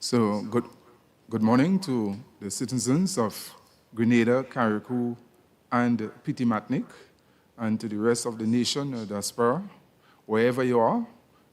So good morning to the citizens of Grenada, Carriacou, and Pitimatnik, and to the rest of the nation, diaspora. Wherever you are,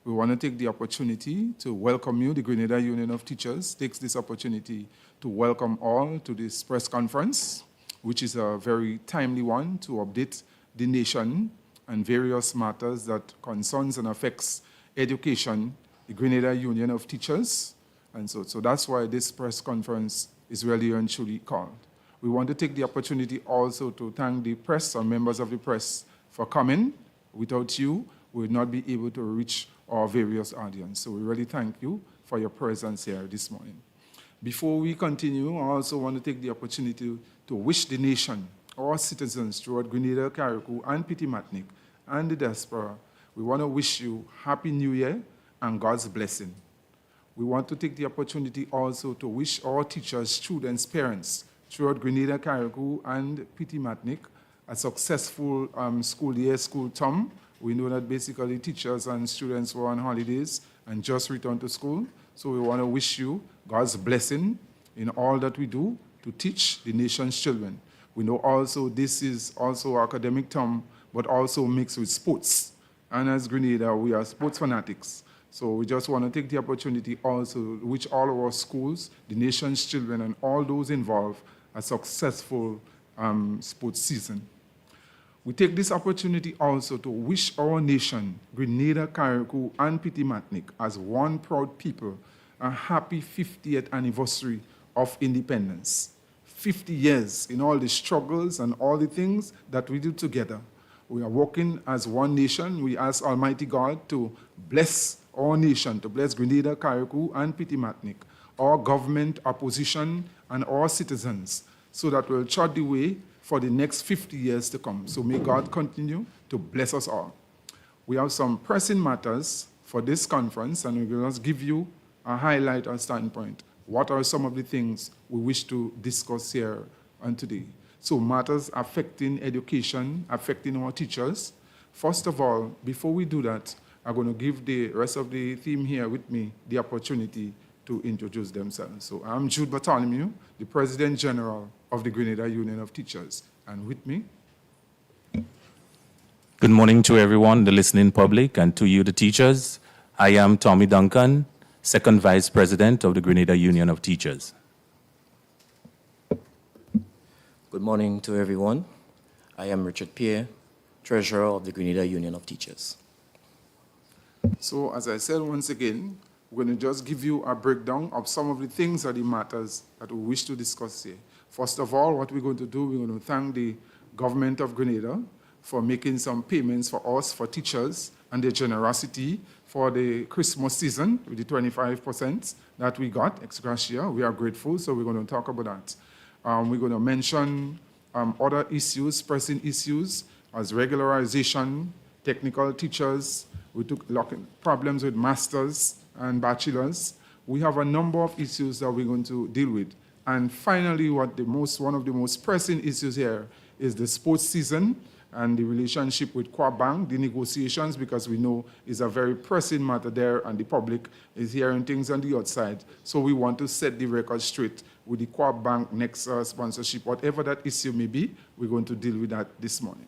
we want to take the opportunity to welcome you. The Grenada Union of Teachers takes this opportunity to welcome all to this press conference, which is a very timely one to update the nation and various matters that concerns and affects education, the Grenada Union of Teachers. And so that's why this press conference is really and truly called. We want to take the opportunity also to thank the press and members of the press for coming. Without you, we would not be able to reach our various audience. So we really thank you for your presence here this morning. Before we continue, I also want to take the opportunity to wish the nation, our citizens throughout Grenada, Carriacou, and Pitimatnik, and the diaspora, we want to wish you Happy New Year and God's blessing. We want to take the opportunity also to wish our teachers, students, parents throughout Grenada, Carriacou, and Pitimatnik a successful school year, school term. We know that basically teachers and students were on holidays and just returned to school. So we want to wish you God's blessing in all that we do to teach the nation's children. We know also this is also academic term, but also mixed with sports. And as Grenada, we are sports fanatics. So we just want to take the opportunity also to wish all of our schools, the nation's children, and all those involved a successful sports season. We take this opportunity also to wish our nation, Grenada, Carriacou, and Pitimatnik, as one proud people, a happy 50th anniversary of independence. 50 years in all the struggles and all the things that we do together. We are working as one nation. We ask Almighty God to bless our nation, to bless Grenada, Carriacou, and Pitimatnik, our government, opposition, and our citizens, so that we'll chart the way for the next 50 years to come. So may God continue to bless us all. We have some pressing matters for this conference, and we will just give you a highlight or standpoint. What are some of the things we wish to discuss here and today? So matters affecting education, affecting our teachers. First of all, before we do that, I'm going to give the rest of the team here with me the opportunity to introduce themselves. So I'm Jude Bartholomew, the President General of the Grenada Union of Teachers. And with me? Good morning to everyone, the listening public, and to you, the teachers. I am Tommy Duncan, Second Vice President of the Grenada Union of Teachers. Good morning to everyone. I am Richard Pierre, Treasurer of the Grenada Union of Teachers. So as I said once again, we're going to just give you a breakdown of some of the things or the matters that we wish to discuss here. First of all, what we're going to do, we're going to thank the government of Grenada for making some payments for us, for teachers, and their generosity for the Christmas season with the 25% that we got ex gratia. We are grateful, so we're going to talk about that. We're going to mention other issues, pressing issues, as regularization, technical teachers. We took problems with masters and bachelors. We have a number of issues that we're going to deal with. And finally, one of the most pressing issues here is the sports season and the relationship with Bank, the negotiations, because we know it's a very pressing matter there and the public is hearing things on the outside. So we want to set the record straight with the Bank next sponsorship, whatever that issue may be, we're going to deal with that this morning.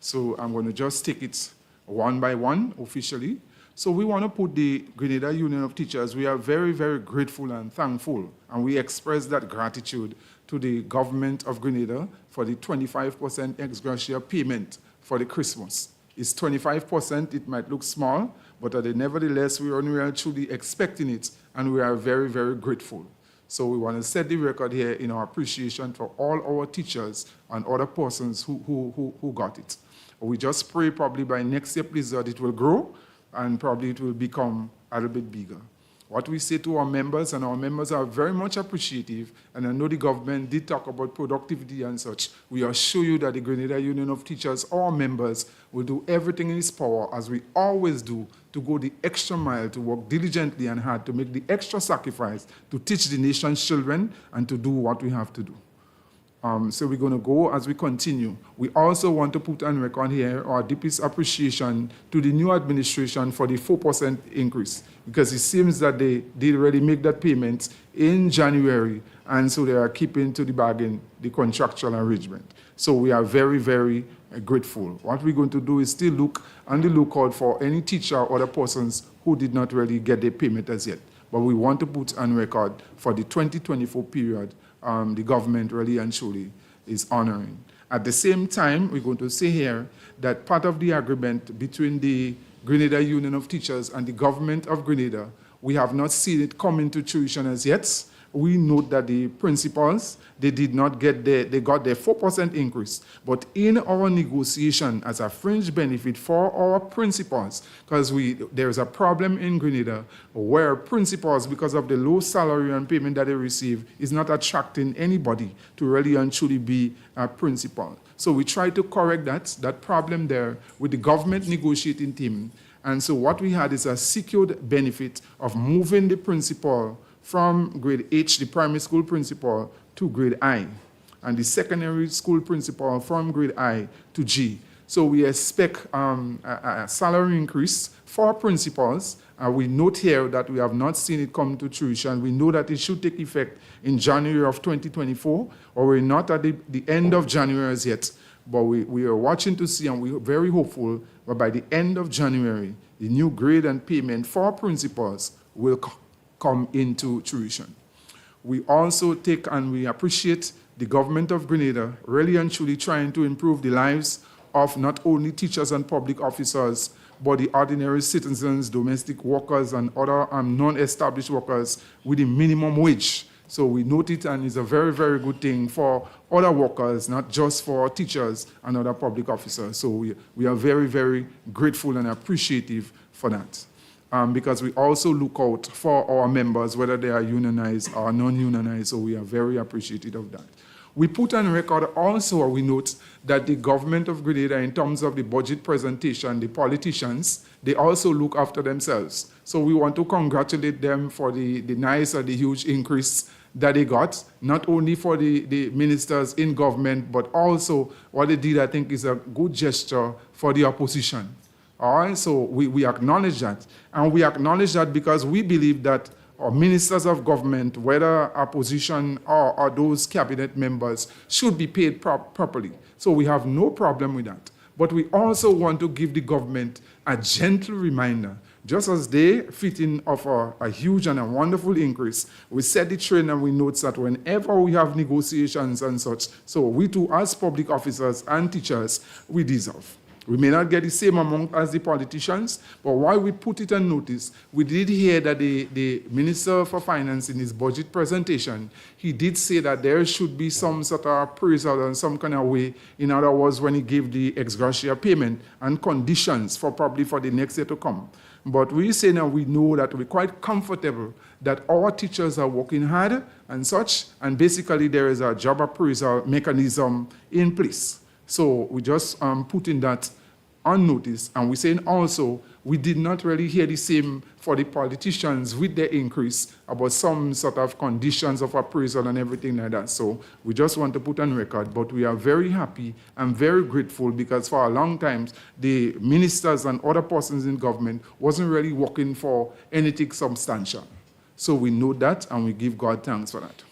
So I'm going to just take it one by one officially. So we want to put the Grenada Union of Teachers, we are very, very grateful and thankful, and we express that gratitude to the government of Grenada for the 25% ex gratia payment for the Christmas. It's 25%, it might look small, but nevertheless, we are truly expecting it, and we are very, very grateful. So we want to set the record here in our appreciation for all our teachers and other persons who got it. We just pray probably by next year, please, that it will grow, and probably it will become a little bit bigger. What we say to our members, and our members are very much appreciative, and I know the government did talk about productivity and such. We assure you that the Grenada Union of Teachers, our members, will do everything in its power, as we always do, to go the extra mile, to work diligently and hard, to make the extra sacrifice, to teach the nation's children, and to do what we have to do. So we're going to go as we continue. We also want to put on record here our deepest appreciation to the new administration for the 4% increase, because it seems that they did already make that payment in January, and so they are keeping to the bargain the contractual arrangement. So we are very, very grateful. What we're going to do is still look on the lookout for any teacher or other persons who did not really get their payment as yet. But we want to put on record for the 2024 period, the government really and truly is honoring. At the same time, we're going to say here that part of the agreement between the Grenada Union of Teachers and the government of Grenada, we have not seen it come into fruition as yet. We note that the principals, they did not get they got their 4% increase. But in our negotiation as a fringe benefit for our principals, because there's a problem in Grenada where principals, because of the low salary and payment that they receive, is not attracting anybody to really and truly be a principal. So we try to correct that problem there with the government negotiating team. And so what we had is a secured benefit of moving the principal from grade H, the primary school principal, to grade I, and the secondary school principal from grade I to G. So we expect a salary increase for principals. We note here that we have not seen it come to fruition. We know that it should take effect in January of 2024, or we're not at the end of January as yet. But we are watching to see, and we're very hopeful that by the end of January, the new grade and payment for principals will come into fruition. We also take and we appreciate the government of Grenada really and truly trying to improve the lives of not only teachers and public officers, but the ordinary citizens, domestic workers, and other non-established workers with the minimum wage. So we note it, and it's a very, very good thing for other workers, not just for teachers and other public officers. So we are very, very grateful and appreciative for that. Because we also look out for our members, whether they are unionized or non-unionized, so we are very appreciative of that. We put on record also, or we note that the government of Grenada, in terms of the budget presentation, the politicians, they also look after themselves. So we want to congratulate them for the nice or the huge increase that they got, not only for the ministers in government, but also what they did, I think, is a good gesture for the opposition. All right, so we acknowledge that. And we acknowledge that because we believe that our ministers of government, whether opposition or those cabinet members, should be paid properly. So we have no problem with that. But we also want to give the government a gentle reminder, just as they fit in of a huge and a wonderful increase. We set the trend and we note that whenever we have negotiations and such, so we too, as public officers and teachers, we deserve. We may not get the same amount as the politicians, but while we put it on notice, we did hear that the Minister for Finance in his budget presentation, he did say that there should be some sort of appraisal in some kind of way. In other words, when he gave the ex gratia payment and conditions for probably for the next year to come. But we say now we know that we're quite comfortable that our teachers are working hard and such, and basically there is a job appraisal mechanism in place. So we just putting that on notice, and we're saying also we did not really hear the same for the politicians with their increase about some sort of conditions of appraisal and everything like that. So we just want to put on record, but we are very happy and very grateful because for a long time, the ministers and other persons in government wasn't really working for anything substantial. So we know that and we give God thanks for that.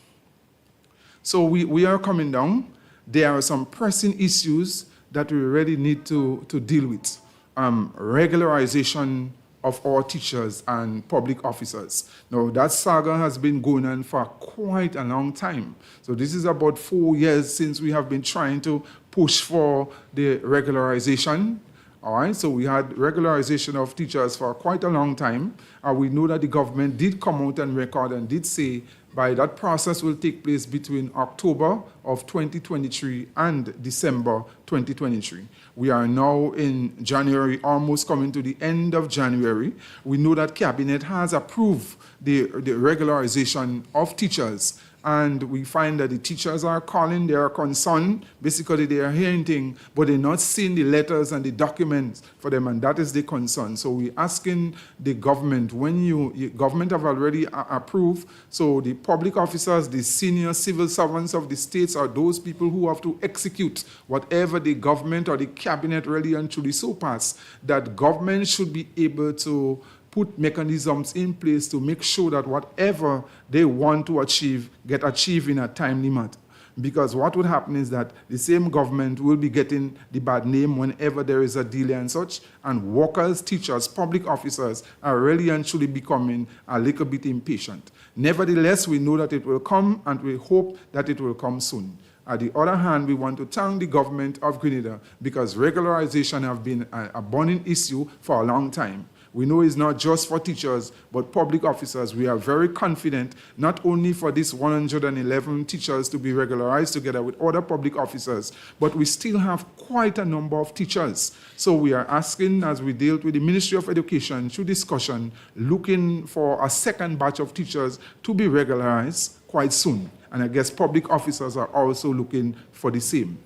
So we are coming down. There are some pressing issues that we really need to deal with. Regularization of our teachers and public officers. Now, that saga has been going on for quite a long time. So this is about 4 years since we have been trying to push for the regularization. All right, so we had regularization of teachers for quite a long time. We know that the government did come out and record and did say by that process will take place between October of 2023 and December 2023. We are now in January, almost coming to the end of January. We know that Cabinet has approved the regularization of teachers and we find that the teachers are calling, they are concerned, basically they are hearing things, but they're not seeing the letters and the documents for them, and that is the concern. So we're asking the government, when government have already approved, so the public officers, the senior civil servants of the states are those people who have to execute whatever the government or the cabinet really and truly so pass, that government should be able to put mechanisms in place to make sure that whatever they want to achieve get achieved in a time limit. Because what would happen is that the same government will be getting the bad name whenever there is a delay and such, and workers, teachers, public officers are really and truly becoming a little bit impatient. Nevertheless, we know that it will come, and we hope that it will come soon. On the other hand, we want to thank the government of Grenada because regularization have been a burning issue for a long time. We know it's not just for teachers, but public officers. We are very confident, not only for these 111 teachers to be regularized together with other public officers, but we still have quite a number of teachers. So we are asking, as we deal with the Ministry of Education, through discussion, looking for a second batch of teachers to be regularized quite soon. And I guess public officers are also looking for the same.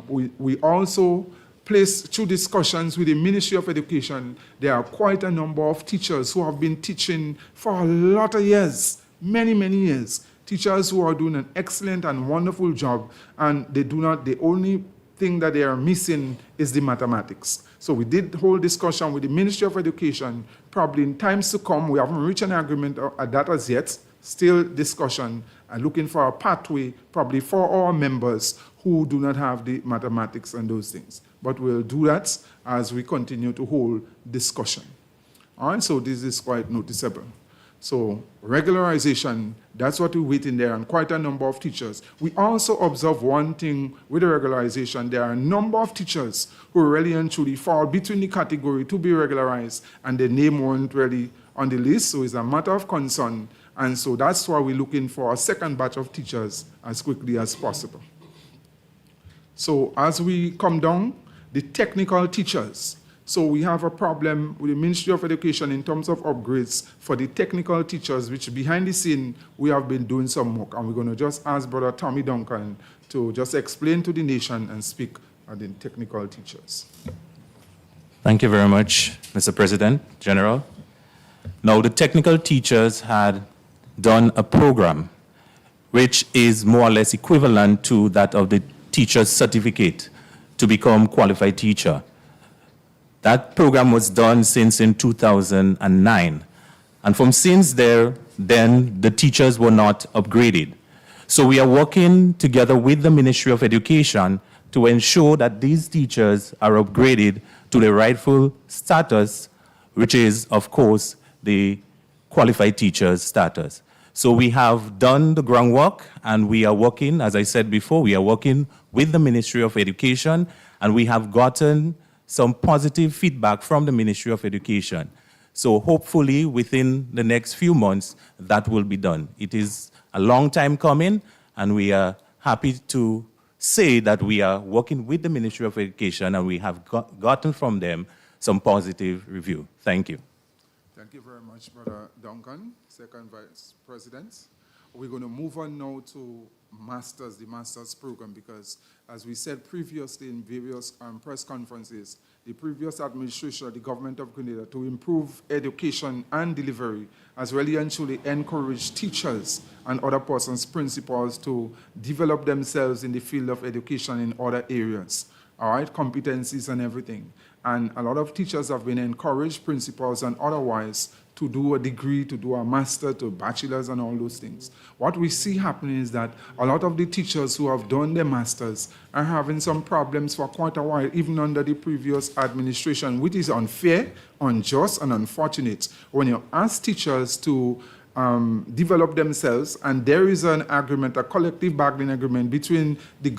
We also placed through discussions with the Ministry of Education, there are quite a number of teachers who have been teaching for a lot of years, many, many years. Teachers who are doing an excellent and wonderful job, and the only thing that they are missing is the mathematics. So we did hold discussion with the Ministry of Education. Probably in times to come, we haven't reached an agreement at that as yet, still discussion, and looking for a pathway probably for our members who do not have the mathematics and those things. But we'll do that as we continue to hold discussion. All right, so this is quite noticeable. So regularization, that's what we wait in there, and quite a number of teachers. We also observe one thing with the regularization. There are a number of teachers who really and truly fall between the category to be regularized, and their name weren't really on the list, so it's a matter of concern. And so that's why we're looking for a second batch of teachers as quickly as possible. So as we come down, the technical teachers. So we have a problem with the Ministry of Education in terms of upgrades for the technical teachers, which behind the scene, we have been doing some work. And we're going to just ask Brother Tommy Duncan to just explain to the nation and speak on the technical teachers. Thank you very much, Mr. President, General. Now, the technical teachers had done a program which is more or less equivalent to that of the teacher's certificate to become qualified teacher. That program was done since in 2009. And from since then, the teachers were not upgraded. So we are working together with the Ministry of Education to ensure that these teachers are upgraded to the rightful status, which is, of course, the qualified teacher's status. So we have done the groundwork, and we are working, as I said before, we are working with the Ministry of Education, and we have gotten some positive feedback from the Ministry of Education. So hopefully within the next few months, that will be done. It is a long time coming, and we are happy to say that we are working with the Ministry of Education, and we have gotten from them some positive review. Thank you. Thank you very much, Brother Duncan, Second Vice President. We're going to move on now to the Masters program, because as we said previously in various press conferences, the previous administration, the government of Grenada, to improve education and delivery, has really and truly encouraged teachers and other persons, principals, to develop themselves in the field of education in other areas, all right, competencies and everything. And a lot of teachers have been encouraged, principals and otherwise, to do a degree, to do a master, to bachelor's and all those things. What we see happening is that a lot of the teachers who have done their masters are having some problems for quite a while, even under the previous administration, which is unfair, unjust, and unfortunate. When you ask teachers to develop themselves, and there is an agreement, a collective bargaining agreement between the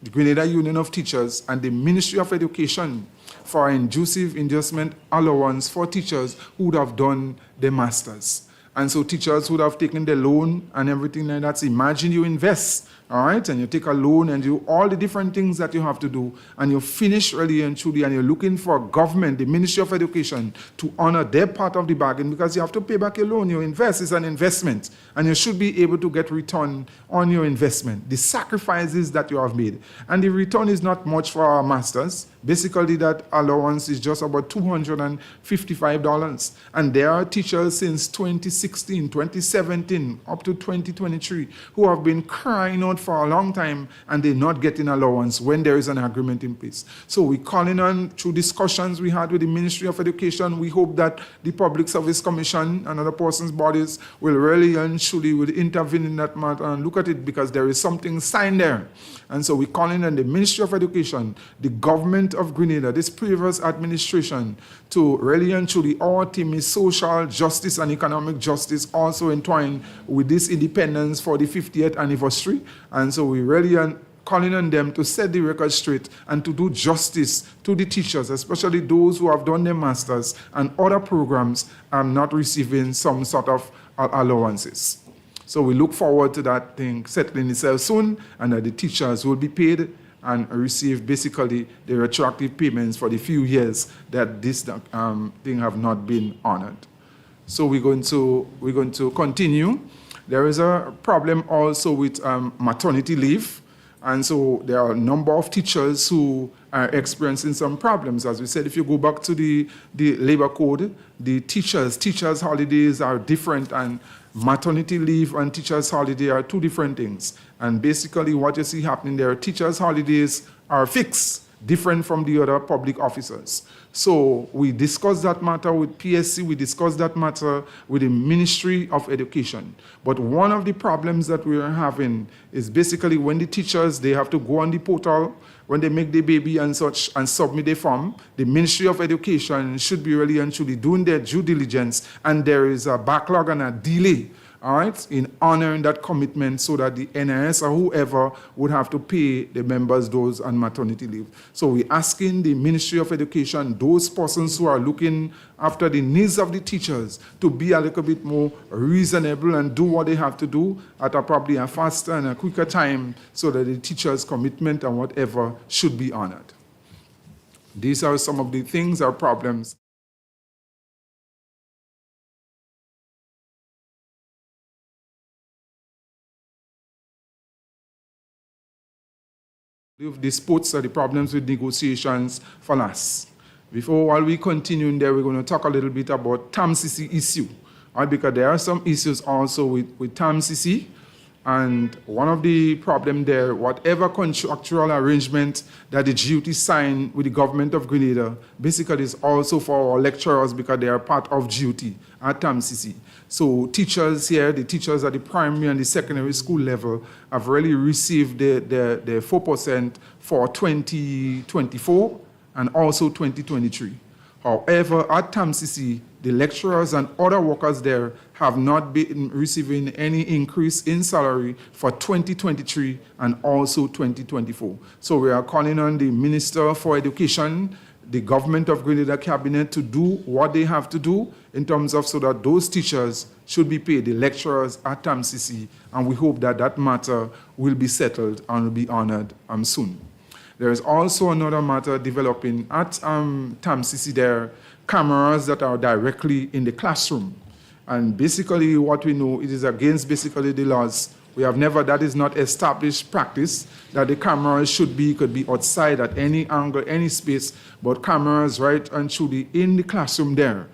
Grenada Union of Teachers and the Ministry of Education for inducive inducement allowance for teachers who would have done their masters. And so teachers would have taken the loan and everything like that. So imagine you invest, all right, and you take a loan and do all the different things that you have to do, and you finish really and truly, and you're looking for government, the Ministry of Education, to honor their part of the bargain, because you have to pay back your loan. You invest, it's an investment, and you should be able to get return on your investment, the sacrifices that you have made. And the return is not much for our masters. Basically, that allowance is just about $255. And there are teachers since 2016, 2017, up to 2023, who have been crying out for a long time, and they're not getting allowance when there is an agreement in place. So we're calling on, through discussions we had with the Ministry of Education, we hope that the Public Service Commission and other persons' bodies will really and truly will intervene in that matter and look at it, because there is something signed there. And so we're calling on the Ministry of Education, the government of Grenada, this previous administration, to really and truly, our team is social justice and economic justice also entwined with this independence for the 50th anniversary. And so we really are calling on them to set the record straight and to do justice to the teachers, especially those who have done their masters and other programs and not receiving some sort of allowances. So we look forward to that thing settling itself soon, and that the teachers will be paid and receive basically the retroactive payments for the few years that this thing have not been honored. So we're going to continue. There is a problem also with maternity leave. And so there are a number of teachers who are experiencing some problems. As we said, if you go back to the labor code, the teachers' holidays are different, and maternity leave and teachers' holiday are two different things. And basically what you see happening there, teachers' holidays are fixed, different from the other public officers. So we discussed that matter with PSC, we discussed that matter with the Ministry of Education. But one of the problems that we are having is basically when the teachers, they have to go on the portal, when they make the baby and such and submit a form, the Ministry of Education should be really and truly doing their due diligence, and there is a backlog and a delay, all right, in honoring that commitment, so that the NIS or whoever would have to pay the members those on maternity leave. So we're asking the Ministry of Education, those persons who are looking after the needs of the teachers, to be a little bit more reasonable and do what they have to do at probably a faster and a quicker time, so that the teachers' commitment and whatever should be honored. These are some of the things or problems. Leave the sports or the problems with negotiations for last. While we continue in there, we're going to talk a little bit about TAMCC issue, right? Because there are some issues also with TAMCC, and one of the problems there, whatever contractual arrangement that the G.U.T signed with the government of Grenada, basically is also for our lecturers, because they are part of G.U.T at TAMCC. So teachers here, the teachers at the primary and the secondary school level, have really received the 4% for 2024 and also 2023. However, at TAMCC, the lecturers and other workers there have not been receiving any increase in salary for 2023 and also 2024. So we are calling on the Minister for Education, the government of Grenada cabinet, to do what they have to do in terms of, so that those teachers should be paid, the lecturers at TAMCC, and we hope that that matter will be settled and will be honored soon. There is also another matter developing at TAMCC there, cameras that are directly in the classroom. And basically what we know, it is against basically the laws. We have never, that is not established practice, that the cameras could be outside at any angle, any space, but cameras right and truly in the classroom there.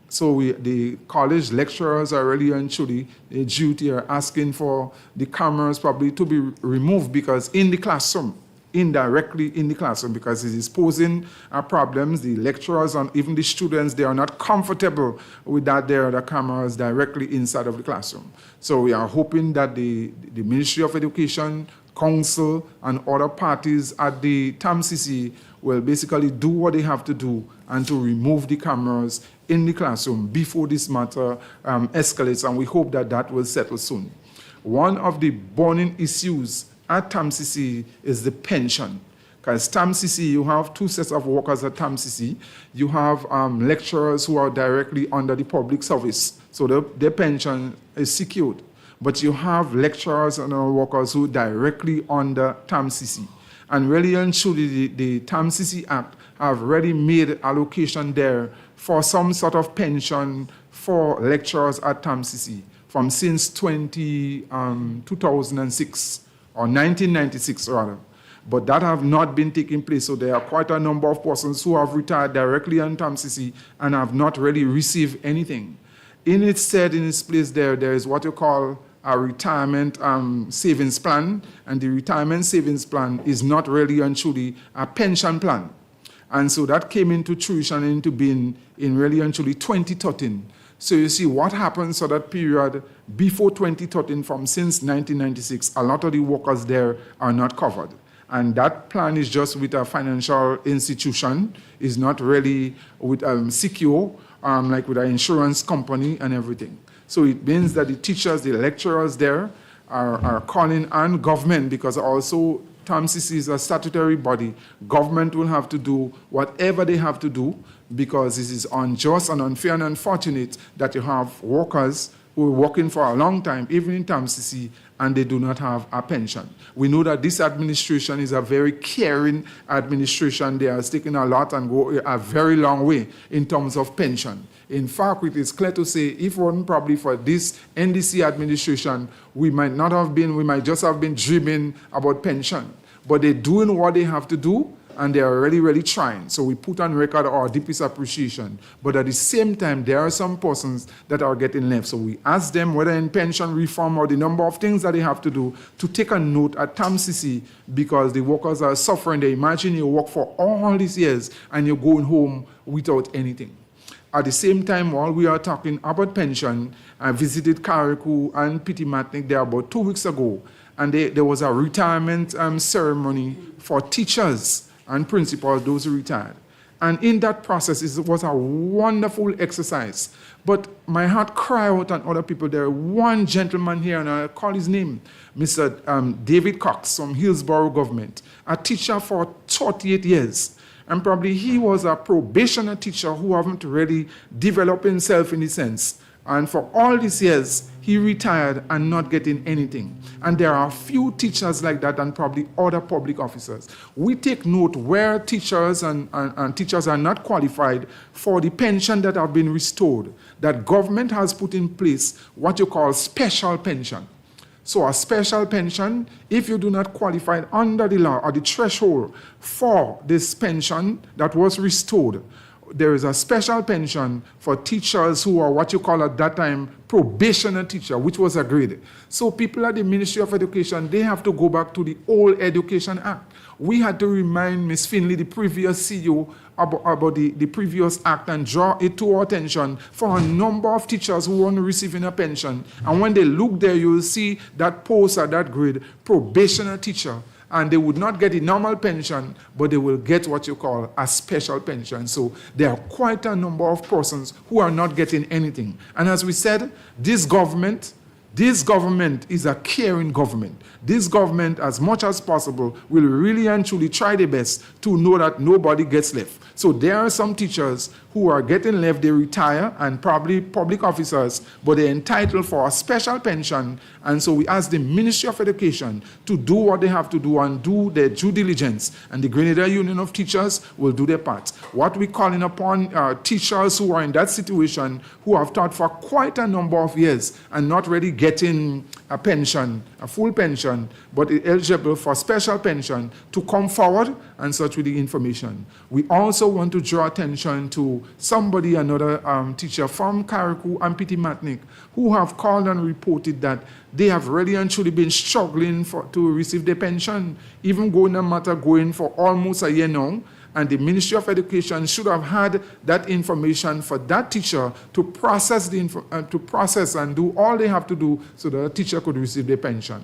So the college lecturers are really and truly, the G.U.T are asking for the cameras probably to be removed, because in the classroom, indirectly in the classroom, because it is posing problems. The lecturers and even the students, they are not comfortable with that there are the cameras directly inside of the classroom. So we are hoping that the Ministry of Education, Council, and other parties at the TAMCC will basically do what they have to do and to remove the cameras in the classroom before this matter escalates, and we hope that that will settle soon. One of the burning issues at TAMCC is the pension. Because TAMCC, you have two sets of workers at TAMCC. You have lecturers who are directly under the public service, so their pension is secured. but you have lecturers and workers who directly under TAMCC. And really and truly, the TAMCC Act have already made allocation there for some sort of pension for lecturers at TAMCC from since 2006, or 1996 rather. But that have not been taking place. So there are quite a number of persons who have retired directly on TAMCC and have not really received anything. In its place there is what you call a retirement savings plan, and the retirement savings plan is not really and truly a pension plan. And so that came into fruition, into being in really and truly 2013. So you see what happens for that period before 2013, from since 1996, a lot of the workers there are not covered. And that plan is just with a financial institution, is not really with secure, like with an insurance company and everything. So it means that the teachers, the lecturers there are calling on government, because also TAMCC is a statutory body. Government will have to do whatever they have to do, because it is unjust and unfair and unfortunate that you have workers who are working for a long time, even in TAMCC, and they do not have a pension. We know that this administration is a very caring administration. They are taking a lot and go a very long way in terms of pension. In fact, it is clear to say, if it wasn't probably for this NDC administration, we might just have been dreaming about pension. But they're doing what they have to do, and they are really, really trying. So we put on record our deepest appreciation. But at the same time, there are some persons that are getting left. So we ask them, whether in pension reform or the number of things that they have to do, to take a note at TAMCC, because the workers are suffering. They imagine you work for all these years and you're going home without anything. At the same time, while we are talking about pension, I visited Carriacou and Petit-Martinique there about 2 weeks ago, and there was a retirement ceremony for teachers and principals, those who retired. And in that process, it was a wonderful exercise. But my heart cried out on other people. There was one gentleman here, and I'll call his name, Mr. David Cox from Hillsborough Government, a teacher for 38 years. And probably he was a probationer teacher who haven't really developed himself in a sense. And for all these years, he retired and not getting anything. And there are a few teachers like that, and probably other public officers. We take note where teachers and teachers are not qualified for the pension that have been restored, that government has put in place what you call special pension. So a special pension, if you do not qualify under the law or the threshold for this pension that was restored, there is a special pension for teachers who are what you call at that time probationer teacher, which was agreed. So people at the Ministry of Education, they have to go back to the old Education Act. We had to remind Ms. Finley, the previous CEO, about the previous act, and draw it to our attention for a number of teachers who weren't receiving a pension. And when they look there, you will see that post at that grade, probationer teacher. And they would not get a normal pension, but they will get what you call a special pension. So there are quite a number of persons who are not getting anything. And as we said, this government is a caring government. This government, as much as possible, will really and truly try their best to know that nobody gets left. So there are some teachers who are getting left, they retire, and probably public officers, but they're entitled for a special pension. And so we ask the Ministry of Education to do what they have to do and do their due diligence. And the Grenada Union of Teachers will do their part. What we're calling upon teachers who are in that situation, who have taught for quite a number of years and not really getting a pension, a full pension, but eligible for special pension, to come forward and such with the information. We also want to draw attention to another teacher from Carriacou and Petit-Martinique, who have called and reported that they have really and truly been struggling to receive their pension, even going for almost a year now. And the Ministry of Education should have had that information for that teacher to process and do all they have to do so that a teacher could receive their pension.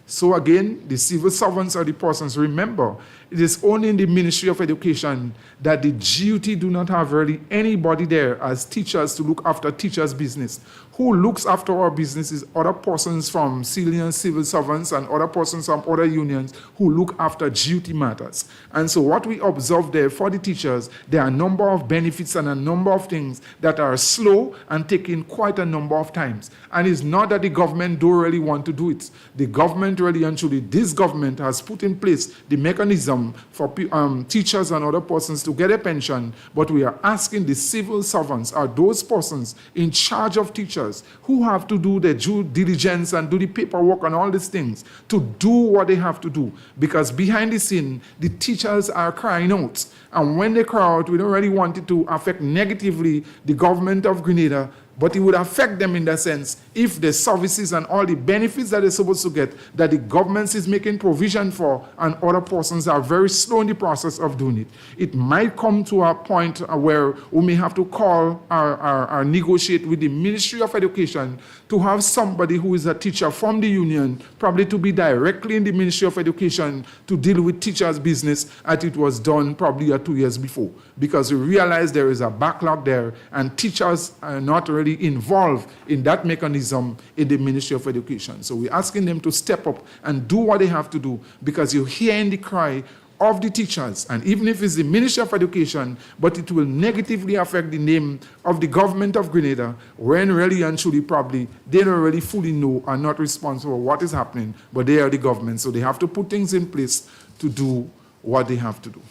So again, the civil servants are the persons. Remember, it is only in the Ministry of Education that the G.U.T do not have really anybody there as teachers to look after teachers' business. Who looks after our businesses? Other persons from senior civil servants and other persons from other unions who look after G.U.T matters. And so what we observe there for the teachers, there are a number of benefits and a number of things that are slow and taking quite a number of times. And it's not that the government don't really want to do it. The government really and truly, this government has put in place the mechanism for teachers and other persons to get a pension, but we are asking the civil servants, are those persons in charge of teachers who have to do the due diligence and do the paperwork and all these things to do what they have to do. Because behind the scene, the teachers are crying out. And when they cry out, we don't really want it to affect negatively the government of Grenada, but it would affect them in that sense if the services and all the benefits that they're supposed to get, that the government is making provision for, and other persons are very slow in the process of doing it. It might come to a point where we may have to call or negotiate with the Ministry of Education to have somebody who is a teacher from the union, probably to be directly in the Ministry of Education to deal with teachers' business as it was done probably 2 years before. Because we realize there is a backlog there and teachers are not really involved in that mechanism in the Ministry of Education. So we're asking them to step up and do what they have to do, because you're hearing the cry of the teachers, and even if it's the Ministry of Education, but it will negatively affect the name of the government of Grenada, when really and truly probably they don't really fully know, are not responsible for what is happening, but they are the government, so they have to put things in place to do what they have to do.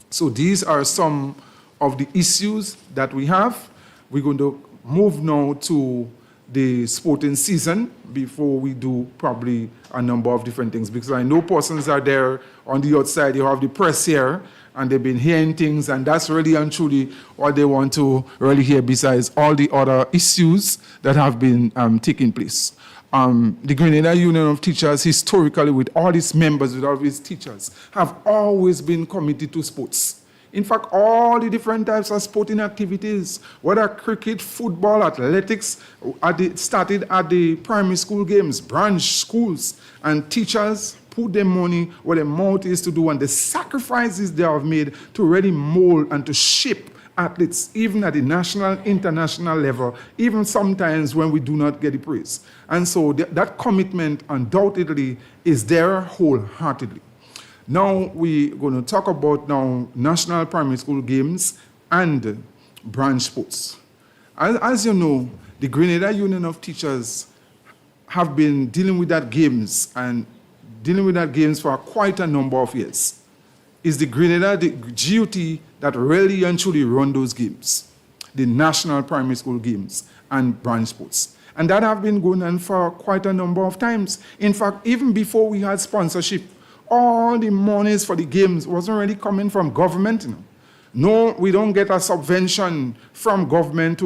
So these are some of the issues that we have. We're going to move now to the sporting season before we do probably a number of different things, because I know persons are there on the outside. You have the press here, and they've been hearing things, and that's really and truly what they want to really hear, besides all the other issues that have been taking place. The Grenada Union of Teachers, historically, with all its members, with all its teachers, have always been committed to sports. In fact, all the different types of sporting activities, whether cricket, football, athletics, started at the primary school games, branch schools, and teachers put their money where their mouth is to do, and the sacrifices they have made to really mold and to shape athletes, even at the national, international level, even sometimes when we do not get the praise. And so that commitment undoubtedly is there wholeheartedly. Now we're going to talk about national primary school games and branch sports. As you know, the Grenada Union of Teachers have been dealing with that games for quite a number of years. It's the G.U.T that really and truly run those games, the national primary school games and branch sports. And that have been going on for quite a number of times. In fact, even before we had sponsorship, all the monies for the games wasn't really coming from government. No, we don't get a subvention from government to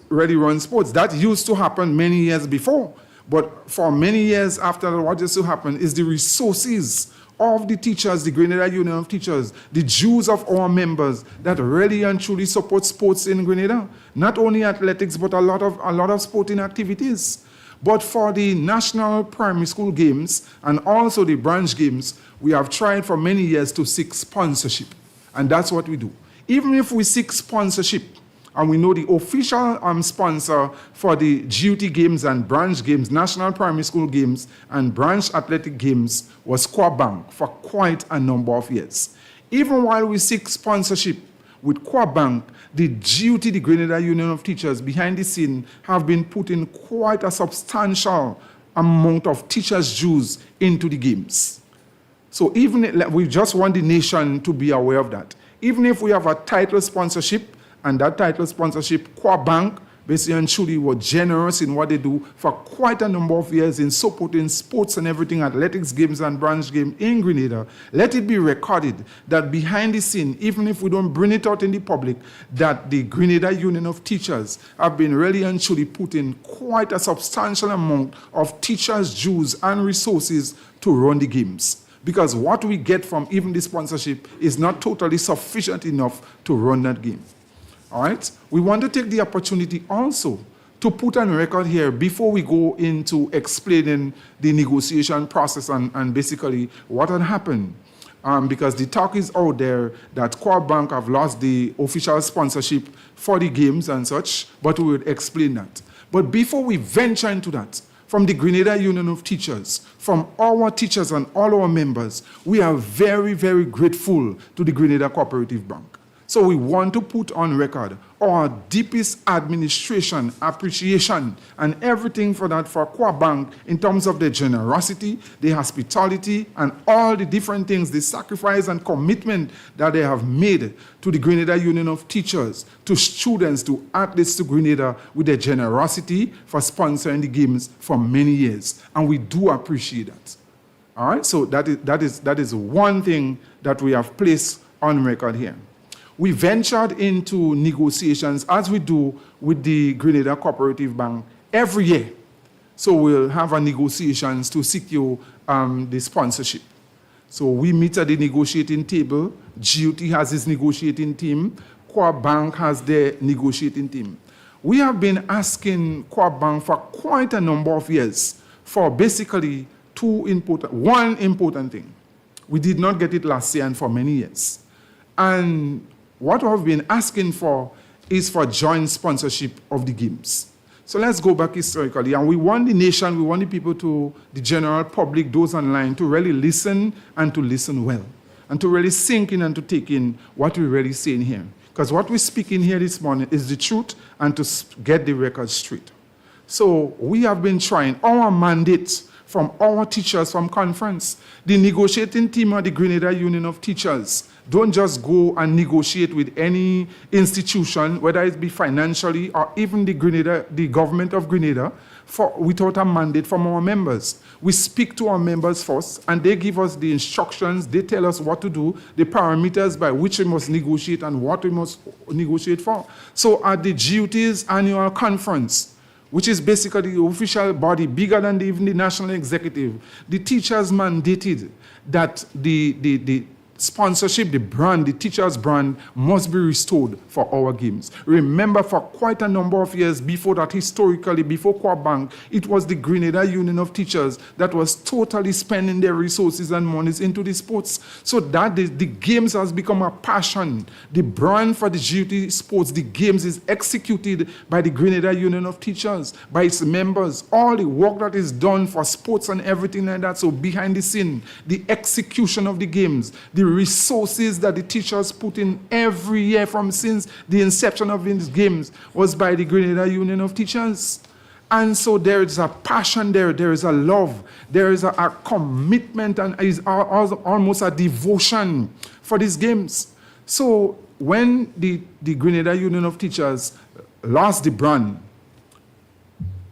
really run sports. That used to happen many years before. But for many years after, what used to happen is the resources of the teachers, the Grenada Union of Teachers, the dues of our members that really and truly support sports in Grenada. Not only athletics, but a lot of sporting activities. But for the national primary school games and also the branch games, we have tried for many years to seek sponsorship. And that's what we do. Even if we seek sponsorship, and we know the official sponsor for the G.U.T games and branch games, national primary school games and branch athletic games, was Bank for quite a number of years. Even while we seek sponsorship with Bank, the G.U.T, the Grenada Union of Teachers, behind the scene have been putting quite a substantial amount of teachers' dues into the games. So even we just want the nation to be aware of that. Even if we have a title sponsorship, and that title sponsorship, Bank, basically and truly were generous in what they do for quite a number of years in supporting sports and everything, athletics games and branch games in Grenada. Let it be recorded that behind the scene, even if we don't bring it out in the public, that the Grenada Union of Teachers have been really and truly putting quite a substantial amount of teachers' dues and resources to run the games. Because what we get from even the sponsorship is not totally sufficient enough to run that game. All right? We want to take the opportunity also to put on record here before we go into explaining the negotiation process and basically what had happened. because the talk is out there that Corp Bank have lost the official sponsorship for the games and such, but we will explain that. But before we venture into that, from the Grenada Union of Teachers, from our teachers and all our members, we are very, very grateful to the Grenada Cooperative Bank. So we want to put on record our deepest administration, appreciation, and everything for that for Corp Bank in terms of the generosity, the hospitality, and all the different things, the sacrifice and commitment that they have made to the Grenada Union of Teachers, to students, to athletes to Grenada with their generosity for sponsoring the games for many years. And we do appreciate that. All right, so that is one thing that we have placed on record here. We ventured into negotiations, as we do with the Grenada Cooperative Bank every year. So we'll have a negotiations to secure the sponsorship. So we meet at the negotiating table. G.U.T has his negotiating team. Corp Bank has their negotiating team. We have been asking Corp Bank for quite a number of years for basically one important thing. We did not get it last year and for many years. And what we've been asking for is for joint sponsorship of the games. So let's go back historically. And we want the nation, we want the people to, the general public, those online, to really listen and to listen well. And to really sink in and to take in what we're really saying here. Because what we're speaking here this morning is the truth and to get the record straight. So we have been trying our mandates from our teachers from conference. The negotiating team of the Grenada Union of Teachers don't just go and negotiate with any institution, whether it be financially or even the government of Grenada, without a mandate from our members. We speak to our members first, and they give us the instructions, they tell us what to do, the parameters by which we must negotiate and what we must negotiate for. So at the G.U.T's annual conference, which is basically the official body, bigger than even the national executive, the teachers mandated that the sponsorship, the brand, the teacher's brand must be restored for our games. Remember, for quite a number of years before that, historically, before Corp Bank, it was the Grenada Union of Teachers that was totally spending their resources and monies into the sports. So that the games has become a passion. The brand for the G.U.T sports, the games is executed by the Grenada Union of Teachers, by its members, all the work that is done for sports and everything like that. So behind the scene, the execution of the games, the resources that the teachers put in every year since the inception of these games was by the Grenada Union of Teachers. And so there is a passion there is a love, there is a commitment, and is almost a devotion for these games. So when the Grenada Union of Teachers lost the brand,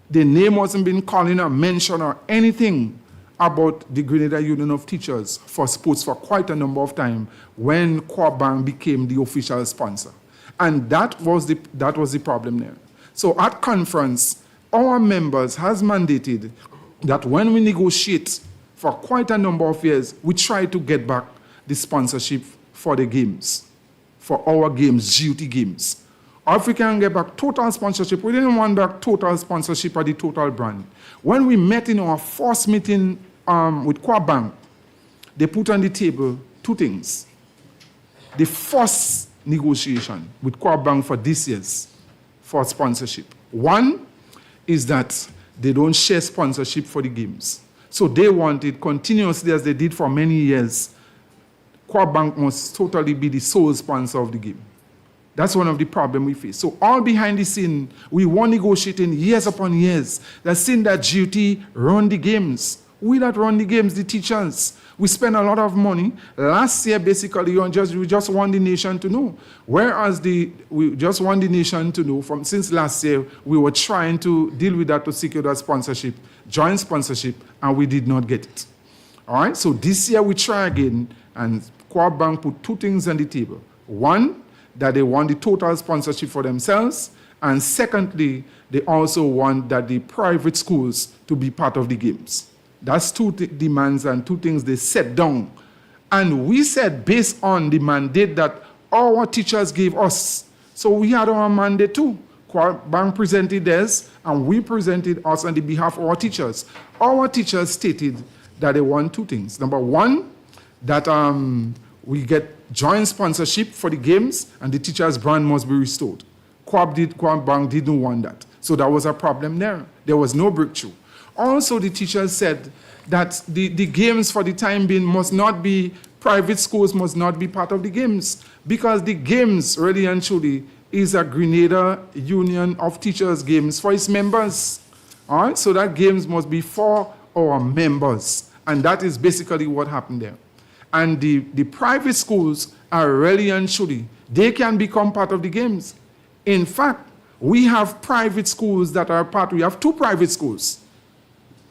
the name wasn't being called in or mentioned or anything about the Grenada Union of Teachers for sports for quite a number of time when Corp Bank became the official sponsor. And that was the problem there. So at conference, our members has mandated that when we negotiate for quite a number of years, we try to get back the sponsorship for the games, for our games, G.U.T games. Or if we can get back total sponsorship, we didn't want back total sponsorship of the total brand. When we met in our first meeting with Corp Bank, they put on the table two things. The first negotiation with Corp Bank for this year's for sponsorship. One is that they don't share sponsorship for the games. So they wanted continuously, as they did for many years, Corp Bank must totally be the sole sponsor of the game. That's one of the problems we face. So all behind the scene, we were negotiating years upon years. That seeing that G.U.T run the games. We that run the games, the teachers, we spend a lot of money. Last year, basically, we just want the nation to know. Whereas we just want the nation to know since last year, we were trying to deal with that to secure that sponsorship, joint sponsorship, and we did not get it. All right, so this year we try again, and Corp Bank put two things on the table. One, that they want the total sponsorship for themselves, and secondly, they also want that the private schools to be part of the games. That's two demands and two things they set down. And we said, based on the mandate that our teachers gave us, so we had our mandate too. Corp Bank presented theirs, and we presented us on the behalf of our teachers. Our teachers stated that they want two things. Number one, that we get joint sponsorship for the games and the teacher's brand must be restored. Quab Bank didn't want that. So that was a problem there. There was no breakthrough. Also, the teachers said that the games for the time being must not be, private schools must not be part of the games, because the games, really and truly, is a Grenada Union of Teachers games for its members. All right, so that games must be for our members. And that is basically what happened there. And the private schools are really and truly, they can become part of the games. In fact, we have private schools that are part, we have 2 private schools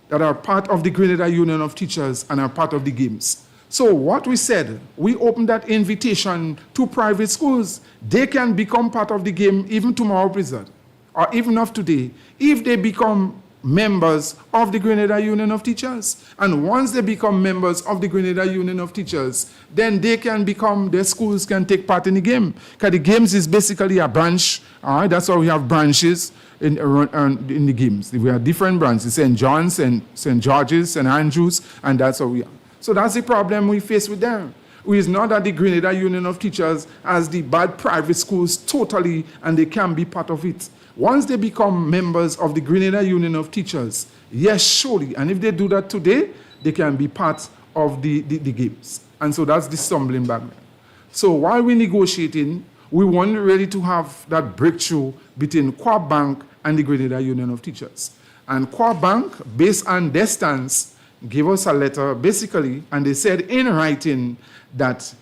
that are part of the Grenada Union of Teachers and are part of the games. So what we said, we opened that invitation to private schools. They can become part of the game even tomorrow, Blizzard, or even of today, if they become members of the Grenada Union of Teachers. And once they become members of the Grenada Union of Teachers, then they can become, their schools can take part in the game. Because the games is basically a branch. All right, that's why we have branches in the games. We have different branches, St. John's, and St. George's, St. Andrews, and that's what we are. So that's the problem we face with them. It is not that the Grenada Union of Teachers has the bad private schools totally, and they can be part of it. Once they become members of the Grenada Union of Teachers, yes, surely, and if they do that today, they can be part of the games. And so that's the stumbling block. So while we're negotiating, we want really to have that breakthrough between Quab Bank and the Grenada Union of Teachers. And Quab Bank, based on their stance, gave us a letter, basically, and they said in writing that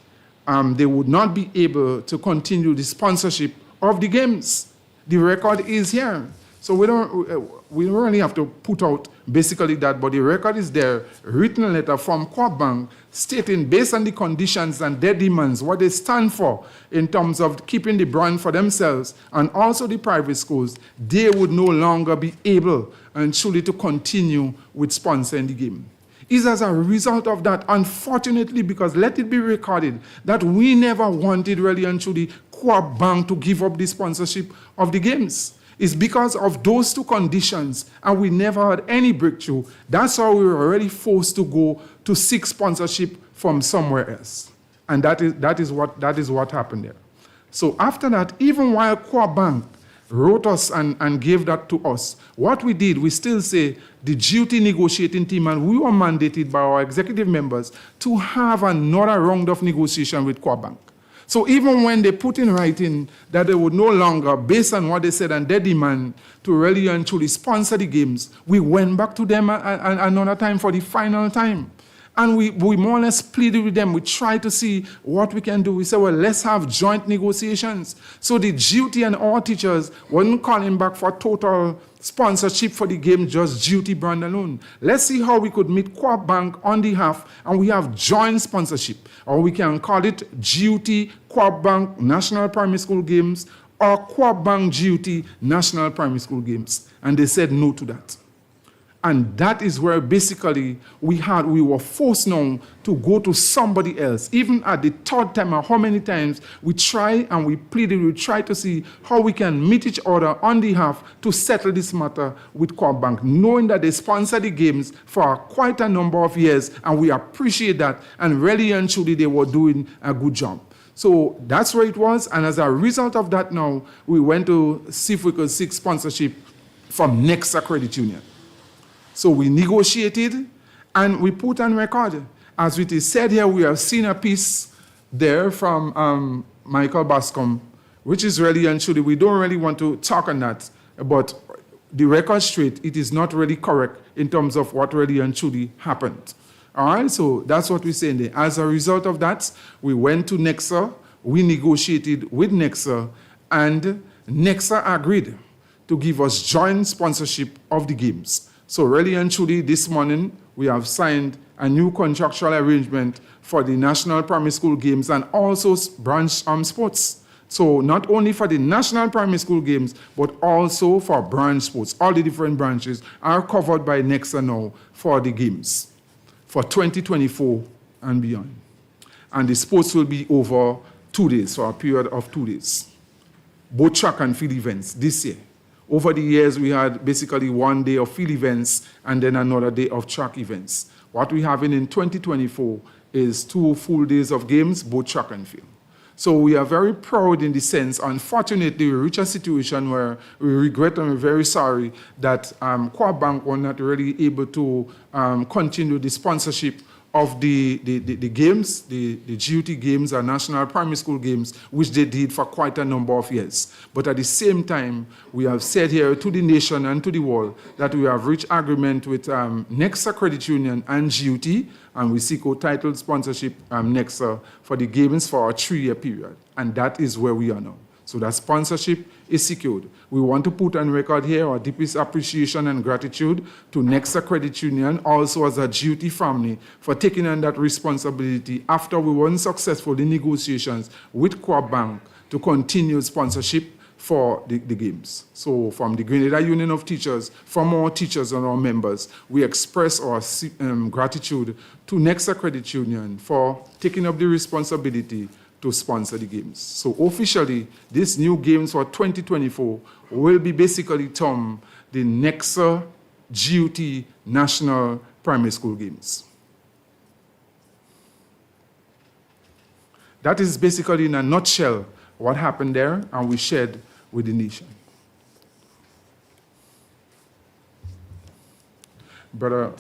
they would not be able to continue the sponsorship of the games. The record is here. So we don't really have to put out basically that, but the record is there, written letter from Quab Bank stating, based on the conditions and their demands, what they stand for in terms of keeping the brand for themselves and also the private schools, they would no longer be able and truly to continue with sponsoring the game. Is as a result of that, unfortunately, because let it be recorded that we never wanted really and truly Quab Bank to give up the sponsorship of the games. It's because of those 2 conditions, and we never had any breakthrough. That's how we were already forced to go to seek sponsorship from somewhere else. And that is what happened there. So after that, even while Quab Bank wrote us and gave that to us, what we did, we still say the G.U.T negotiating team, and we were mandated by our executive members to have another round of negotiation with Quab Bank. So even when they put in writing that they would no longer, based on what they said and their demand, to really and truly sponsor the games, we went back to them another time for the final time. And we more or less pleaded with them. We tried to see what we can do. We said, well, let's have joint negotiations. So the G.U.T and our teachers weren't calling back for total sponsorship for the game, just G.U.T brand alone. Let's see how we could meet Quab Bank on the half, and we have joint sponsorship. Or we can call it G.U.T Quab Bank National Primary School Games or Quab Bank G.U.T National Primary School Games. And they said no to that. And that is where basically we were forced now to go to somebody else. Even at the 3rd time, or how many times we tried and we pleaded, we tried to see how we can meet each other on the half to settle this matter with Quab Bank, knowing that they sponsor the games for quite a number of years, and we appreciate that, and really and truly they were doing a good job. So that's where it was, and as a result of that now, we went to see if we could seek sponsorship from Nexa Credit Union. So we negotiated and we put on record. As it is said here, we have seen a piece there from Michael Bascom, which is really and truly, we don't really want to talk on that, but the record straight, it is not really correct in terms of what really and truly happened. All right, so that's what we're saying there. As a result of that, we went to Nexa, we negotiated with Nexa, and Nexa agreed to give us joint sponsorship of the games. So really and truly, this morning, we have signed a new contractual arrangement for the National Primary School Games and also branch sports. So not only for the National Primary School Games, but also for branch sports. All the different branches are covered by Nexa now for the games for 2024 and beyond. And the sports will be over 2 days, for a period of 2 days. Both track and field events this year. Over the years, we had basically 1 day of field events and then another day of track events. What we have in 2024 is 2 full days of games, both track and field. So we are very proud in the sense, unfortunately, we reach a situation where we regret and we're very sorry that Co-op Bank were not really able to continue the sponsorship of the games, the G.U.T games and National Primary School games, which they did for quite a number of years. But at the same time, we have said here to the nation and to the world that we have reached agreement with Nexa Credit Union and G.U.T, and we seek our title sponsorship Nexa for the games for a 3-year period. And that is where we are now. So that sponsorship is secured. We want to put on record here our deepest appreciation and gratitude to Nexa Credit Union, also as a G.U.T family, for taking on that responsibility after we were unsuccessful in negotiations with Co-op Bank to continue sponsorship for the games. So from the Grenada Union of Teachers, from our teachers and our members, we express our gratitude to Nexa Credit Union for taking up the responsibility to sponsor the games. So officially, these new games for 2024 will be basically termed the Nexa G.U.T National Primary School Games. That is basically in a nutshell what happened there and we shared with the nation. Brother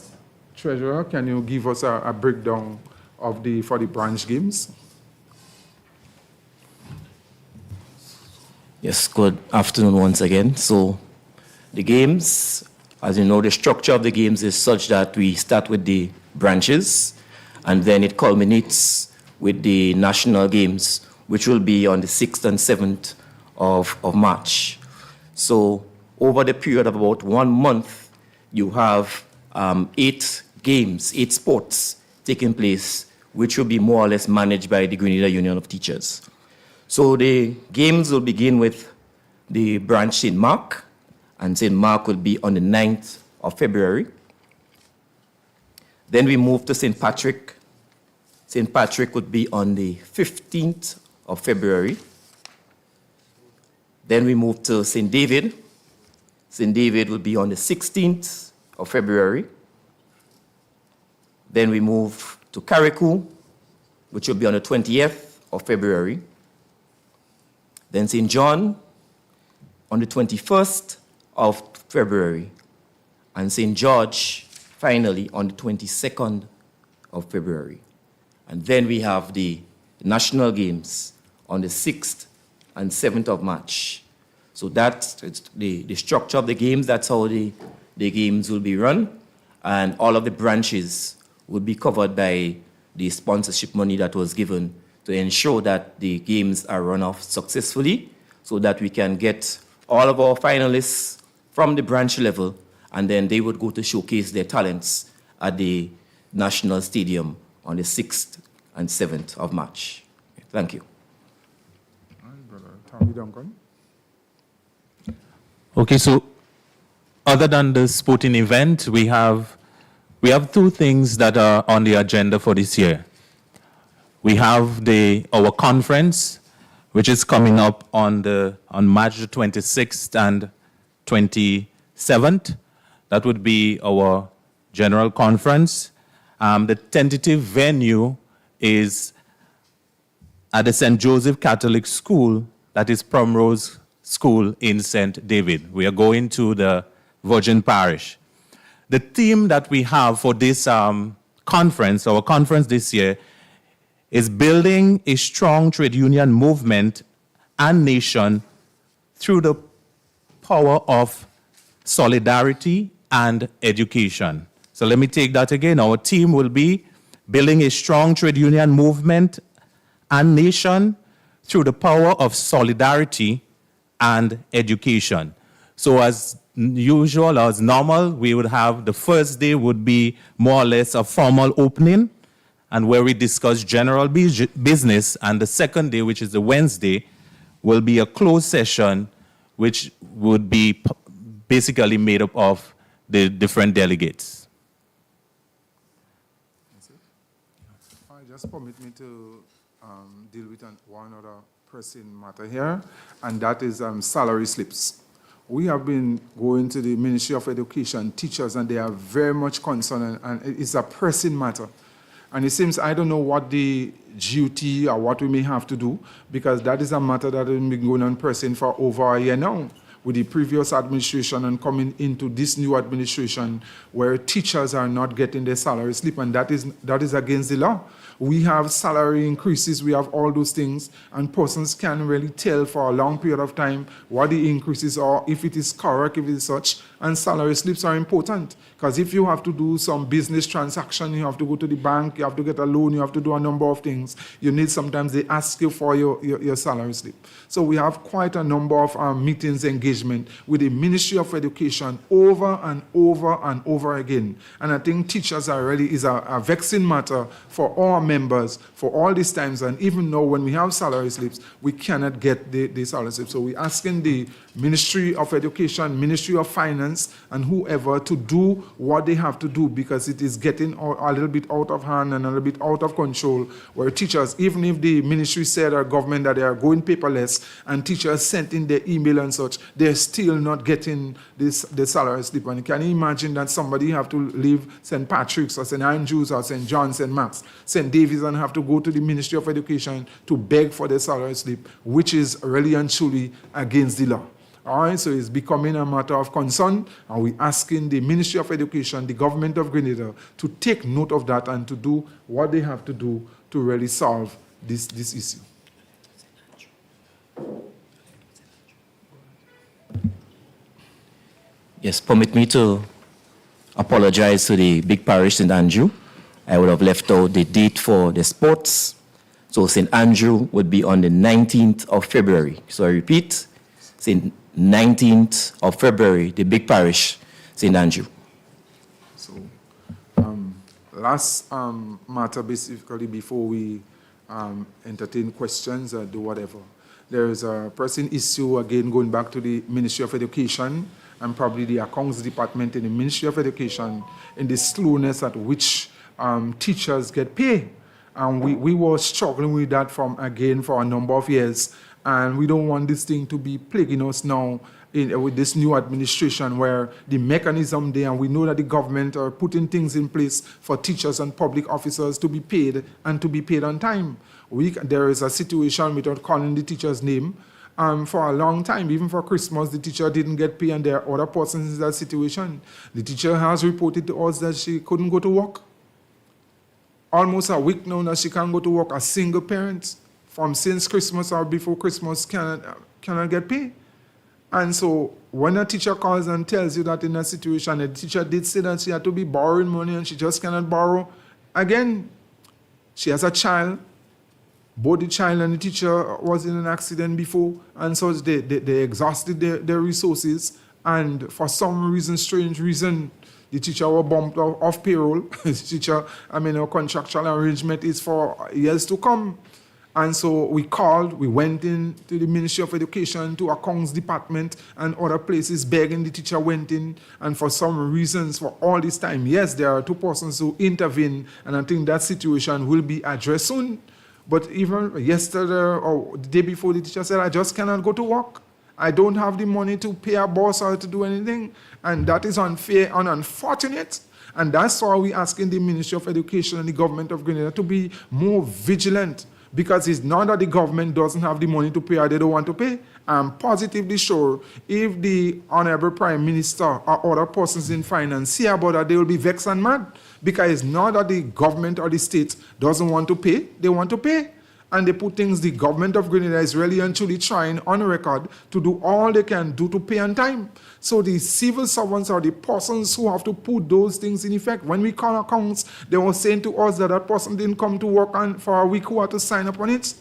Treasurer, can you give us a breakdown of for the branch games? Yes, good afternoon once again. So the games, as you know, the structure of the games is such that we start with the branches and then it culminates with the national games, which will be on the 6th and 7th of March. So over the period of about 1 month, you have 8 games, 8 sports taking place, which will be more or less managed by the Grenada Union of Teachers. So the games will begin with the branch St. Mark, and St. Mark will be on the 9th of February. Then we move to St. Patrick. St. Patrick would be on the 15th of February. Then we move to St. David. St. David will be on the 16th of February. Then we move to Carriacou, which will be on the 20th of February. Then St. John on the 21st of February. And St. George, finally, on the 22nd of February. And then we have the national games on the 6th and 7th of March. So that's the structure of the games. That's how the games will be run. And all of the branches will be covered by the sponsorship money that was given to ensure that the games are run off successfully so that we can get all of our finalists from the branch level, and then they would go to showcase their talents at the National Stadium on the 6th and 7th of March. Thank you. All right, Brother Tommy Duncan. Okay, so other than the sporting event, we have 2 things that are on the agenda for this year. We have our conference, which is coming up on March the 26th and 27th. That would be our general conference. The tentative venue is at the St. Joseph Catholic School, that is Primrose School in St. David. We are going to the Virgin Parish. The theme that we have for this conference, our conference this year, is building a strong trade union movement and nation through the power of solidarity and education. So let me take that again. Our theme will be building a strong trade union movement and nation through the power of solidarity and education. So as usual, as normal, we would have the first day would be more or less a formal opening and where we discuss general business, and the second day, which is the Wednesday, will be a closed session which would be basically made up of the different delegates. Just permit me to deal with one other pressing matter here, and that is salary slips. We have been going to the Ministry of Education, teachers, and they are very much concerned, and it's a pressing matter. And it seems, I don't know what the G.U.T or what we may have to do, because that is a matter that has been going on pressing for over a year now, with the previous administration and coming into this new administration where teachers are not getting their salary slip, and that is against the law. We have salary increases, we have all those things, and persons can really tell for a long period of time what the increases are, if it is correct, if it is such, and salary slips are important. Because if you have to do some business transaction, you have to go to the bank, you have to get a loan, you have to do a number of things, you need, sometimes they ask you for your salary slip. So we have quite a number of meetings, engagement with the Ministry of Education over and over and over again. And I think teachers are really is a vexing matter for all members for all these times, and even now when we have salary slips, we cannot get the salary slips. So we're asking the Ministry of Education, Ministry of Finance, and whoever to do what they have to do, because it is getting a little bit out of hand and a little bit out of control, where teachers, even if the ministry said or government that they are going paperless, and teachers sent in their email and such, they're still not getting the salary slip. And can you imagine that somebody have to leave St. Patrick's or St. Andrews or St. John's, St. Max, St. David's, and have to go to the Ministry of Education to beg for their salary slip, which is really and truly against the law. All right, so it's becoming a matter of concern, and we're asking the Ministry of Education, the government of Grenada, to take note of that and to do what they have to do to really solve this issue. Yes, permit me to apologize to the big parish St. Andrew. I would have left out the date for the sports. So St. Andrew would be on the 19th of February. So I repeat, 19th of February, the big parish, St. Andrew. So, last matter, basically, before we entertain questions or do whatever, there is a pressing issue, again, going back to the Ministry of Education and probably the accounts department in the Ministry of Education, in the slowness at which teachers get paid. And we were struggling with that for a number of years. And we don't want this thing to be plaguing us now with this new administration, where the mechanism there, and we know that the government are putting things in place for teachers and public officers to be paid and to be paid on time. There is a situation, without calling the teacher's name, for a long time, even for Christmas, the teacher didn't get paid, and there are other persons in that situation. The teacher has reported to us that she couldn't go to work. Almost a week now that she can't go to work. A single parent from since Christmas or before Christmas cannot get paid. And so when a teacher calls and tells you that in a situation, the teacher did say that she had to be borrowing money and she just cannot borrow. Again, she has a child. Both the child and the teacher was in an accident before, and so they exhausted their resources. And for some reason, strange reason, the teacher was bumped off payroll. The teacher, our contractual arrangement is for years to come. And so we went in to the Ministry of Education, to Accounts Department, and other places begging. The teacher went in, and for some reasons, for all this time, yes, there are two persons who intervene, and I think that situation will be addressed soon. But even yesterday or the day before, the teacher said, I just cannot go to work. I don't have the money to pay a boss or to do anything. And that is unfair and unfortunate. And that's why we're asking the Ministry of Education and the government of Grenada to be more vigilant, because it's not that the government doesn't have the money to pay or they don't want to pay. I'm positively sure if the Honorable Prime Minister or other persons in finance see about that, they will be vexed and mad, because it's not that the government or the state doesn't want to pay, they want to pay. And they put things, the government of Grenada is really and truly trying on record to do all they can do to pay on time. So the civil servants are the persons who have to put those things in effect. When we call accounts, they were saying to us that that person didn't come to work for a week, who had to sign up on it.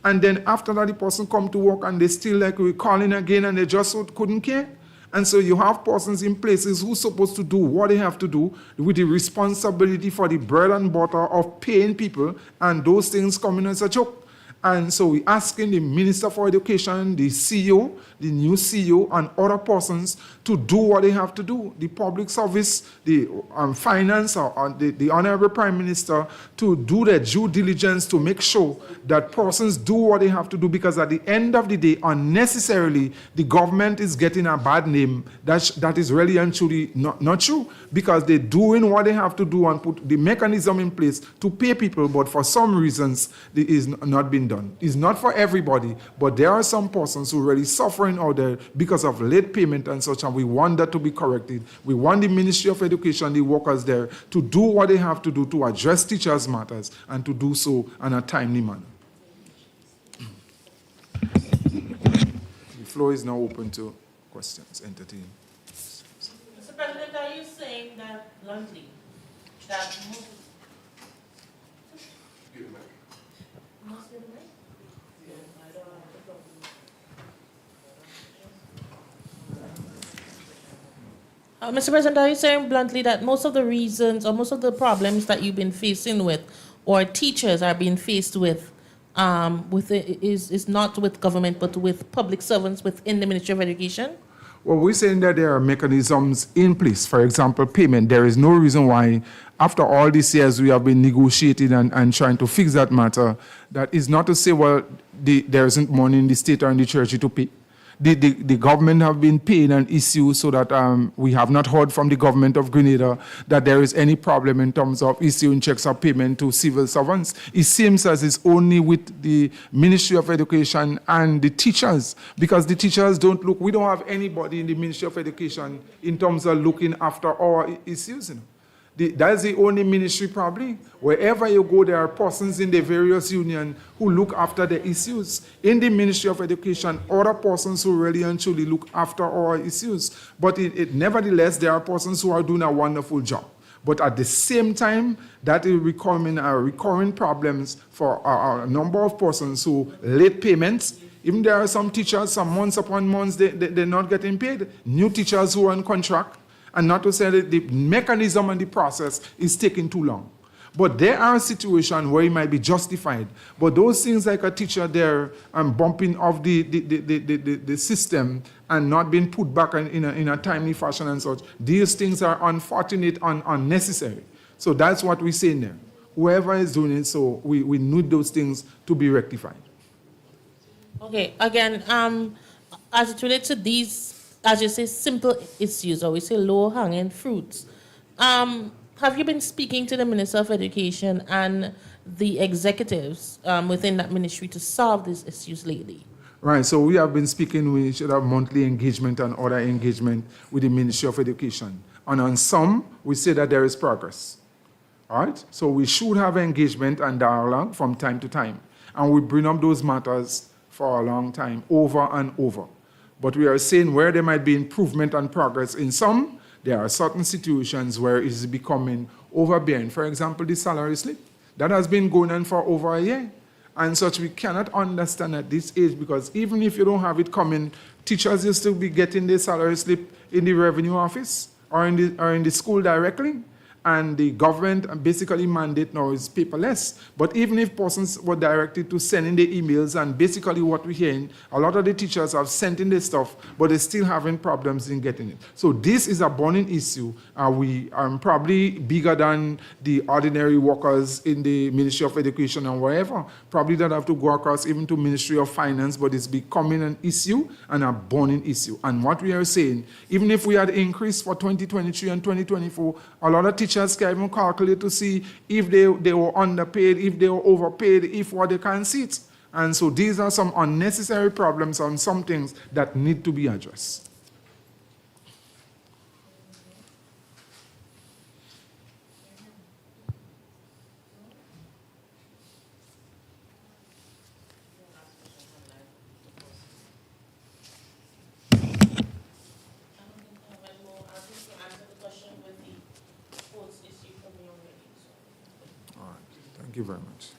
And then after that, the person come to work and they still we're calling again, and they just couldn't care. And so you have persons in places who are supposed to do what they have to do with the responsibility for the bread and butter of paying people, and those things coming as a joke. And so we're asking the Minister for Education, the CEO, the new CEO, and other persons to do what they have to do. The public service, the finance, or the Honorable Prime Minister, to do their due diligence to make sure that persons do what they have to do, because at the end of the day, unnecessarily, the government is getting a bad name that is really and truly not true, because they're doing what they have to do and put the mechanism in place to pay people, but for some reasons, it is not being done. It's not for everybody, but there are some persons who are really suffering out there because of late payment and such, and we want that to be corrected. We want the Ministry of Education, the workers there, to do what they have to do to address teachers' matters and to do so in a timely manner. The floor is now open to questions, entertain. Mr. President, are you saying that bluntly, that most... Mr. President, are you saying bluntly that most of the reasons or most of the problems that you've been facing with, or teachers are being faced with is not with government, but with public servants within the Ministry of Education? Well, we're saying that there are mechanisms in place. For example, payment. There is no reason why, after all these years, we have been negotiating and trying to fix that matter. That is not to say, well, there isn't money in the state or in the church to pay. The government have been paying an issue, so that we have not heard from the government of Grenada that there is any problem in terms of issuing checks of payment to civil servants. It seems as it's only with the Ministry of Education and the teachers, because the teachers don't look, we don't have anybody in the Ministry of Education in terms of looking after our issues. That's the only ministry probably. Wherever you go, there are persons in the various unions who look after the issues. In the Ministry of Education, other persons who really and truly look after our issues. But nevertheless, there are persons who are doing a wonderful job. But at the same time, that is becoming a recurring problems for a number of persons who late payments. Even there are some teachers, some months upon months, they're not getting paid. New teachers who are on contract. And not to say that the mechanism and the process is taking too long. But there are situations where it might be justified. But those things like a teacher there bumping off the system and not being put back in a timely fashion and such, these things are unfortunate and unnecessary. So that's what we're saying there. Whoever is doing it, so we need those things to be rectified. Okay, again, as it relates to these, as you say, simple issues, or we say low-hanging fruits. Have you been speaking to the Minister of Education and the executives within that ministry to solve these issues lately? Right, so we have been speaking, we should have monthly engagement and other engagement with the Ministry of Education. And on some, we say that there is progress. All right, so we should have engagement and dialogue from time to time. And we bring up those matters for a long time, over and over. But we are saying where there might be improvement and progress in some, there are certain situations where it is becoming overbearing. For example, the salary slip. That has been going on for over a year. And such we cannot understand at this age, because even if you don't have it coming, teachers will still be getting their salary slip in the revenue office or in the school directly. And the government basically mandate now is paperless. But even if persons were directed to send in the emails, and basically what we're hearing, a lot of the teachers have sent in the stuff, but they're still having problems in getting it. So this is a burning issue. We are probably bigger than the ordinary workers in the Ministry of Education and wherever. Probably don't have to go across even to Ministry of Finance, but it's becoming an issue and a burning issue. And what we are saying, even if we had increased for 2023 and 2024, a lot of teachers can even calculate to see if they were underpaid, if they were overpaid, if what they can see it. And so these are some unnecessary problems on some things that need to be addressed. Thank you very much.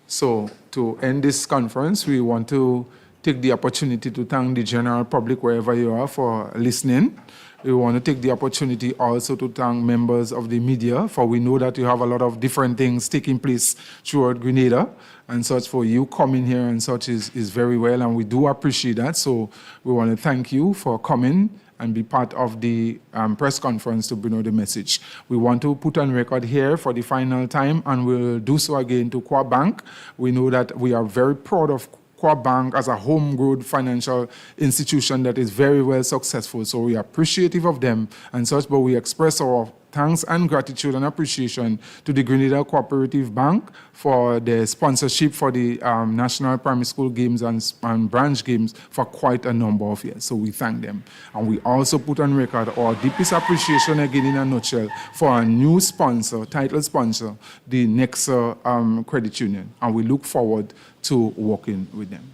So to end this conference, we want to take the opportunity to thank the general public wherever you are for listening. We want to take the opportunity also to thank members of the media, for we know that you have a lot of different things taking place throughout Grenada, and such. For you coming here and such is very well, and we do appreciate that. So we want to thank you for coming and be part of the press conference to bring out the message. We want to put on record here for the final time, and we'll do so again to Qua Bank. We know that we are very proud of Qua Bank as a homegrown financial institution that is very well successful. So we are appreciative of them and such, but we express our thanks and gratitude and appreciation to the Grenada Cooperative Bank for the sponsorship for the National Primary School Games and branch games for quite a number of years. So we thank them. And we also put on record our deepest appreciation again in a nutshell for our new sponsor, title sponsor, the Nexa Credit Union. And we look forward to working with them.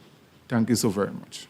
Thank you so very much.